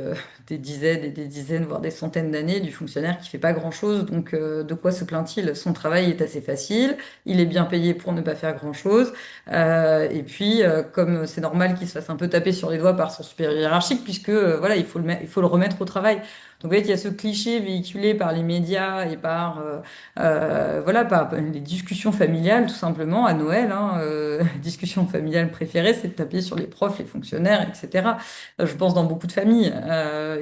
des dizaines et des dizaines, voire des centaines d'années, du fonctionnaire qui fait pas grand-chose. Donc de quoi se plaint-il? Son travail est assez facile, il est bien payé pour ne pas faire grand-chose. Et puis comme c'est normal qu'il se fasse un peu taper sur les doigts par son supérieur hiérarchique, puisque voilà, il faut le remettre au travail. Donc, vous voyez qu'il y a ce cliché véhiculé par les médias et par voilà, les discussions familiales, tout simplement, à Noël. Discussion familiale préférée, c'est de taper sur les profs, les fonctionnaires, etc. Je pense dans beaucoup de familles.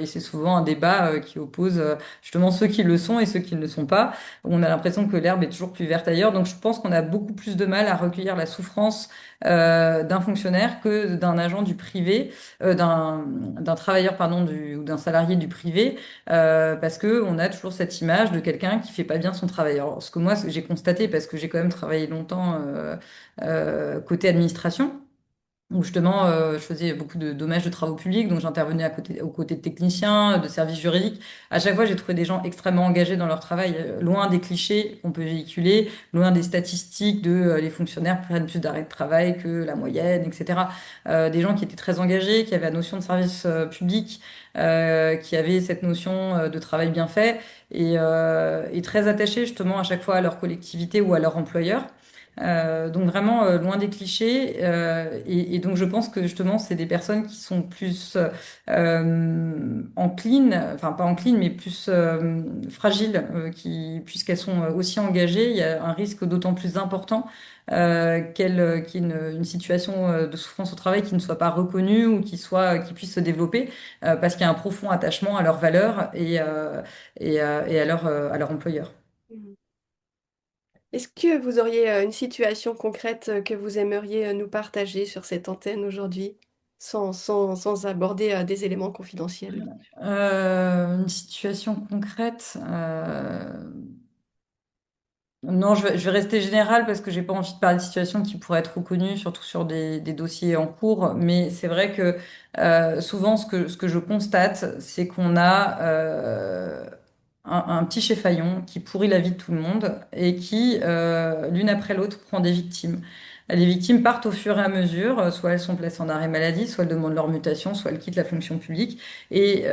Et c'est souvent un débat qui oppose justement ceux qui le sont et ceux qui ne le sont pas. On a l'impression que l'herbe est toujours plus verte ailleurs. Donc je pense qu'on a beaucoup plus de mal à recueillir la souffrance d'un fonctionnaire que d'un agent du privé, d'un travailleur, pardon, ou d'un salarié du privé parce que on a toujours cette image de quelqu'un qui fait pas bien son travail. Alors, ce que moi j'ai constaté, parce que j'ai quand même travaillé longtemps côté administration, où justement je faisais beaucoup de dommages de travaux publics, donc j'intervenais aux côtés de techniciens, de services juridiques. À chaque fois, j'ai trouvé des gens extrêmement engagés dans leur travail, loin des clichés qu'on peut véhiculer, loin des statistiques de les fonctionnaires prennent plus d'arrêts de travail que la moyenne, etc. Des gens qui étaient très engagés, qui avaient la notion de service public, qui avaient cette notion de travail bien fait et très attachés justement à chaque fois à leur collectivité ou à leur employeur. Donc vraiment loin des clichés et donc je pense que justement c'est des personnes qui sont plus enclines, enfin pas enclines mais plus fragiles puisqu'elles sont aussi engagées, il y a un risque d'autant plus important qu'il y ait une situation de souffrance au travail qui ne soit pas reconnue ou qui puisse se développer parce qu'il y a un profond attachement à leurs valeurs et à leur employeur. Mhm. Est-ce que vous auriez une situation concrète que vous aimeriez nous partager sur cette antenne aujourd'hui, sans aborder des éléments confidentiels, bien sûr. Une situation concrète. Non, je vais rester général parce que j'ai pas envie de parler de situations qui pourraient être reconnues, surtout sur des dossiers en cours. Mais c'est vrai que souvent, ce que je constate, c'est qu'on a un petit chef-faillon qui pourrit la vie de tout le monde et qui, l'une après l'autre, prend des victimes. Les victimes partent au fur et à mesure, soit elles sont placées en arrêt maladie, soit elles demandent leur mutation, soit elles quittent la fonction publique. Et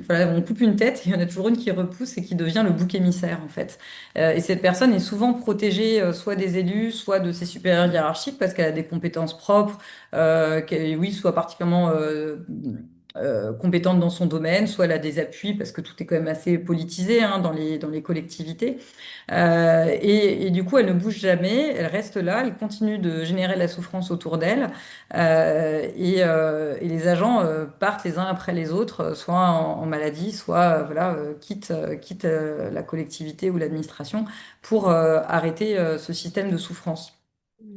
voilà, on coupe une tête et il y en a toujours une qui repousse et qui devient le bouc émissaire, en fait. Et cette personne est souvent protégée soit des élus, soit de ses supérieurs hiérarchiques parce qu'elle a des compétences propres, qu'elle, oui, soit particulièrement compétente dans son domaine, soit elle a des appuis parce que tout est quand même assez politisé dans les collectivités. Et du coup, elle ne bouge jamais, elle reste là, elle continue de générer la souffrance autour d'elle. Et les agents partent les uns après les autres, soit en maladie, soit voilà, quittent la collectivité ou l'administration pour arrêter ce système de souffrance.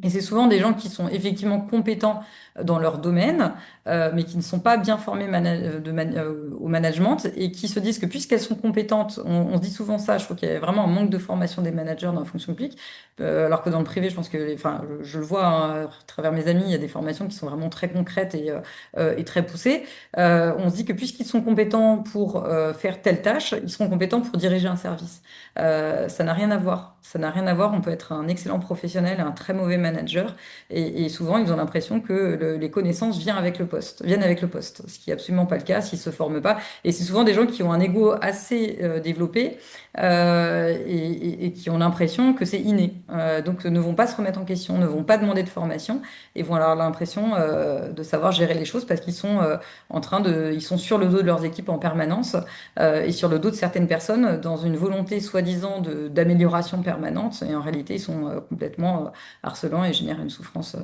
Et c'est souvent des gens qui sont effectivement compétents dans leur domaine, mais qui ne sont pas bien formés au management et qui se disent que puisqu'elles sont compétentes, on se dit souvent ça, je trouve qu'il y a vraiment un manque de formation des managers dans la fonction publique, alors que dans le privé, je pense que, enfin, je le vois hein, à travers mes amis, il y a des formations qui sont vraiment très concrètes et très poussées. On se dit que puisqu'ils sont compétents pour faire telle tâche, ils seront compétents pour diriger un service. Ça n'a rien à voir. Ça n'a rien à voir. On peut être un excellent professionnel et un très mauvais manager. Et souvent, ils ont l'impression que les connaissances viennent avec le poste, ce qui est absolument pas le cas s'ils se forment pas. Et c'est souvent des gens qui ont un ego assez développé et qui ont l'impression que c'est inné. Donc, ne vont pas se remettre en question, ne vont pas demander de formation et vont avoir l'impression de savoir gérer les choses parce qu'ils sont ils sont sur le dos de leurs équipes en permanence et sur le dos de certaines personnes dans une volonté soi-disant d'amélioration permanente. Et en réalité, ils sont complètement harcelants et génèrent une souffrance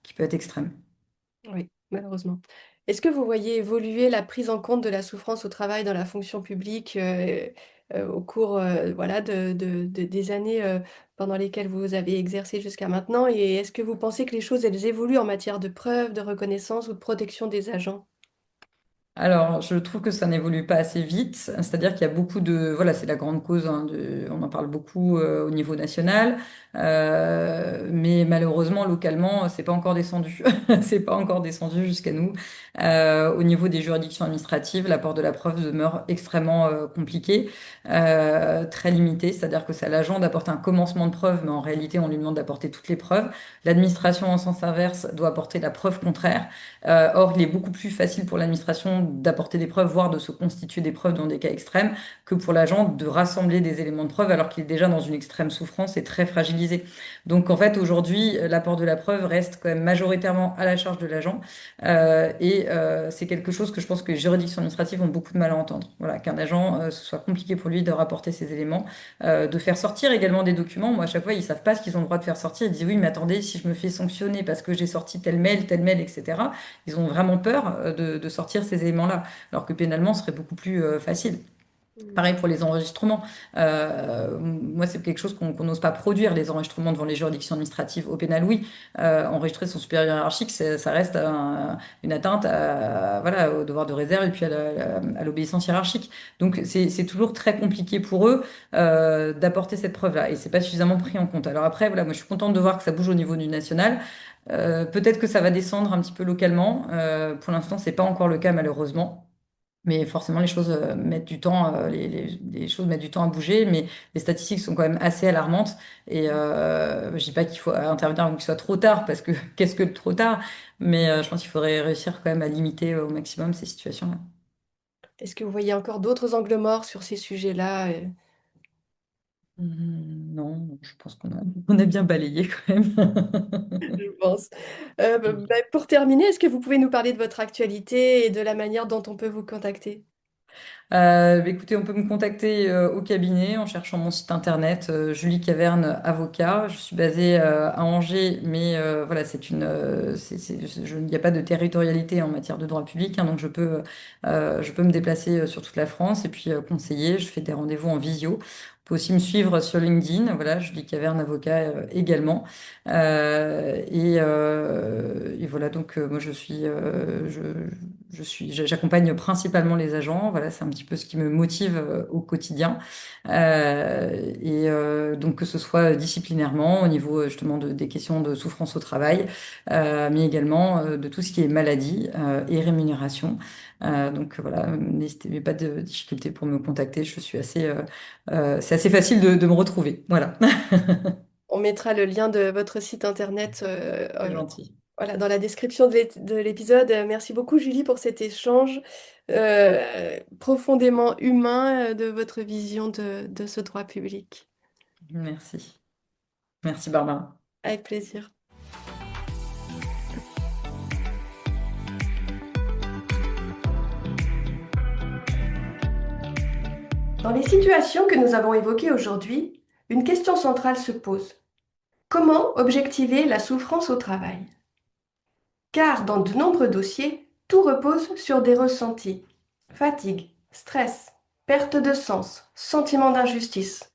qui peut être extrême. Oui, malheureusement. Est-ce que vous voyez évoluer la prise en compte de la souffrance au travail dans la fonction publique au cours voilà, des années pendant lesquelles vous avez exercé jusqu'à maintenant? Et est-ce que vous pensez que les choses, elles évoluent en matière de preuve, de reconnaissance ou de protection des agents? Alors, je trouve que ça n'évolue pas assez vite. C'est-à-dire qu'il y a beaucoup de... Voilà, c'est la grande cause, hein, on en parle beaucoup au niveau national. Mais malheureusement, localement, c'est pas encore descendu. C'est pas encore descendu jusqu'à nous. Au niveau des juridictions administratives, l'apport de la preuve demeure extrêmement compliqué, très limité. C'est-à-dire que c'est à l'agent d'apporter un commencement de preuve, mais en réalité, on lui demande d'apporter toutes les preuves. L'administration, en sens inverse, doit apporter la preuve contraire. Or, il est beaucoup plus facile pour l'administration d'apporter des preuves, voire de se constituer des preuves dans des cas extrêmes, que pour l'agent de rassembler des éléments de preuve alors qu'il est déjà dans une extrême souffrance et très fragilisé. Donc, en fait, aujourd'hui, l'apport de la preuve reste quand même majoritairement à la charge de l'agent. C'est quelque chose que je pense que les juridictions administratives ont beaucoup de mal à entendre. Voilà, qu'un agent, ce soit compliqué pour lui de rapporter ces éléments, de faire sortir également des documents. Moi, à chaque fois, ils savent pas ce qu'ils ont le droit de faire sortir. Ils disent oui, mais attendez, si je me fais sanctionner parce que j'ai sorti tel mail, etc. Ils ont vraiment peur de sortir ces éléments-là, alors que pénalement, ce serait beaucoup plus facile. Pareil pour les enregistrements. Moi, c'est quelque chose qu'on n'ose pas produire, les enregistrements devant les juridictions administratives. Au pénal, oui. Enregistrer son supérieur hiérarchique, ça reste une atteinte voilà, au devoir de réserve et puis à l'obéissance hiérarchique. Donc, c'est toujours très compliqué pour eux d'apporter cette preuve-là. Et c'est pas suffisamment pris en compte. Alors après, voilà, moi, je suis contente de voir que ça bouge au niveau du national. Peut-être que ça va descendre un petit peu localement. Pour l'instant, c'est pas encore le cas, malheureusement. Mais forcément, les choses mettent du temps, les choses mettent du temps à bouger, mais les statistiques sont quand même assez alarmantes. Et je dis pas qu'il faut intervenir avant qu'il soit trop tard, parce que qu'est-ce que le trop tard? Mais je pense qu'il faudrait réussir quand même à limiter au maximum ces situations-là. Est-ce que vous voyez encore d'autres angles morts sur ces sujets-là? Non, je pense on a bien balayé quand même. Je pense. Pour terminer, est-ce que vous pouvez nous parler de votre actualité et de la manière dont on peut vous contacter? Écoutez, on peut me contacter au cabinet en cherchant mon site internet Julie Caverne avocat. Je suis basée à Angers, mais voilà, il n'y a pas de territorialité en matière de droit public, hein, donc je peux me déplacer sur toute la France et puis conseiller. Je fais des rendez-vous en visio. On peut aussi me suivre sur LinkedIn. Voilà, Julie Caverne avocat également. Et voilà, donc moi j'accompagne principalement les agents. Voilà, c'est un petit peu ce qui me motive au quotidien. Donc que ce soit disciplinairement au niveau justement des questions de souffrance au travail, mais également de tout ce qui est maladie et rémunération. Donc voilà, n'hésitez pas de difficulté pour me contacter. C'est assez facile de me retrouver. Voilà, On mettra le lien de votre site internet c'est gentil. voilà, dans la description de l'épisode. Merci beaucoup, Julie, pour cet échange profondément humain de votre vision de ce droit public. Merci. Merci Barbara. Avec plaisir. Dans les situations que nous avons évoquées aujourd'hui, une question centrale se pose. Comment objectiver la souffrance au travail? Car dans de nombreux dossiers, tout repose sur des ressentis. Fatigue, stress, perte de sens, sentiment d'injustice.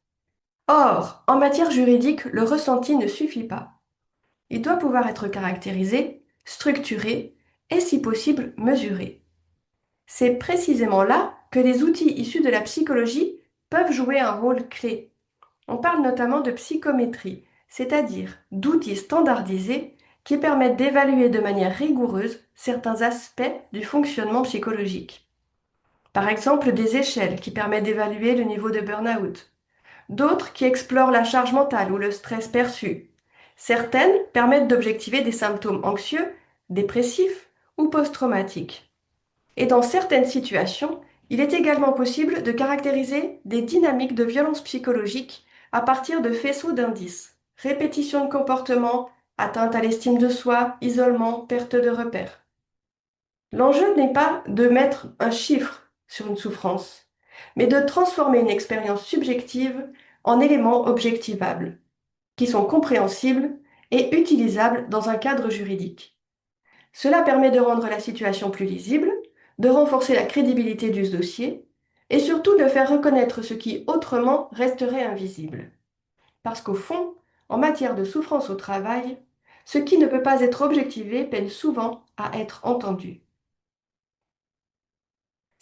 Or, en matière juridique, le ressenti ne suffit pas. Il doit pouvoir être caractérisé, structuré et, si possible, mesuré. C'est précisément là que les outils issus de la psychologie peuvent jouer un rôle clé. On parle notamment de psychométrie, c'est-à-dire d'outils standardisés qui permettent d'évaluer de manière rigoureuse certains aspects du fonctionnement psychologique. Par exemple, des échelles qui permettent d'évaluer le niveau de burn-out, d'autres qui explorent la charge mentale ou le stress perçu. Certaines permettent d'objectiver des symptômes anxieux, dépressifs ou post-traumatiques. Et dans certaines situations, il est également possible de caractériser des dynamiques de violence psychologique à partir de faisceaux d'indices, répétition de comportements, atteinte à l'estime de soi, isolement, perte de repères. L'enjeu n'est pas de mettre un chiffre sur une souffrance, mais de transformer une expérience subjective en éléments objectivables, qui sont compréhensibles et utilisables dans un cadre juridique. Cela permet de rendre la situation plus lisible, de renforcer la crédibilité du dossier et surtout de faire reconnaître ce qui autrement resterait invisible. Parce qu'au fond, en matière de souffrance au travail, ce qui ne peut pas être objectivé peine souvent à être entendu.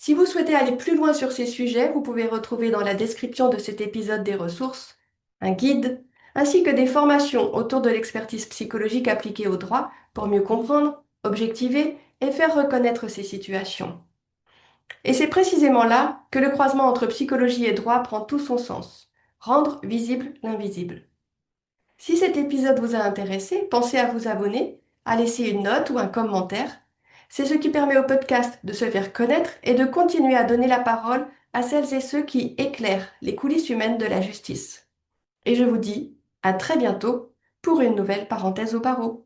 Si vous souhaitez aller plus loin sur ces sujets, vous pouvez retrouver dans la description de cet épisode des ressources, un guide, ainsi que des formations autour de l'expertise psychologique appliquée au droit pour mieux comprendre, objectiver et faire reconnaître ces situations. Et c'est précisément là que le croisement entre psychologie et droit prend tout son sens, rendre visible l'invisible. Si cet épisode vous a intéressé, pensez à vous abonner, à laisser une note ou un commentaire. C'est ce qui permet au podcast de se faire connaître et de continuer à donner la parole à celles et ceux qui éclairent les coulisses humaines de la justice. Et je vous dis à très bientôt pour une nouvelle parenthèse au barreau.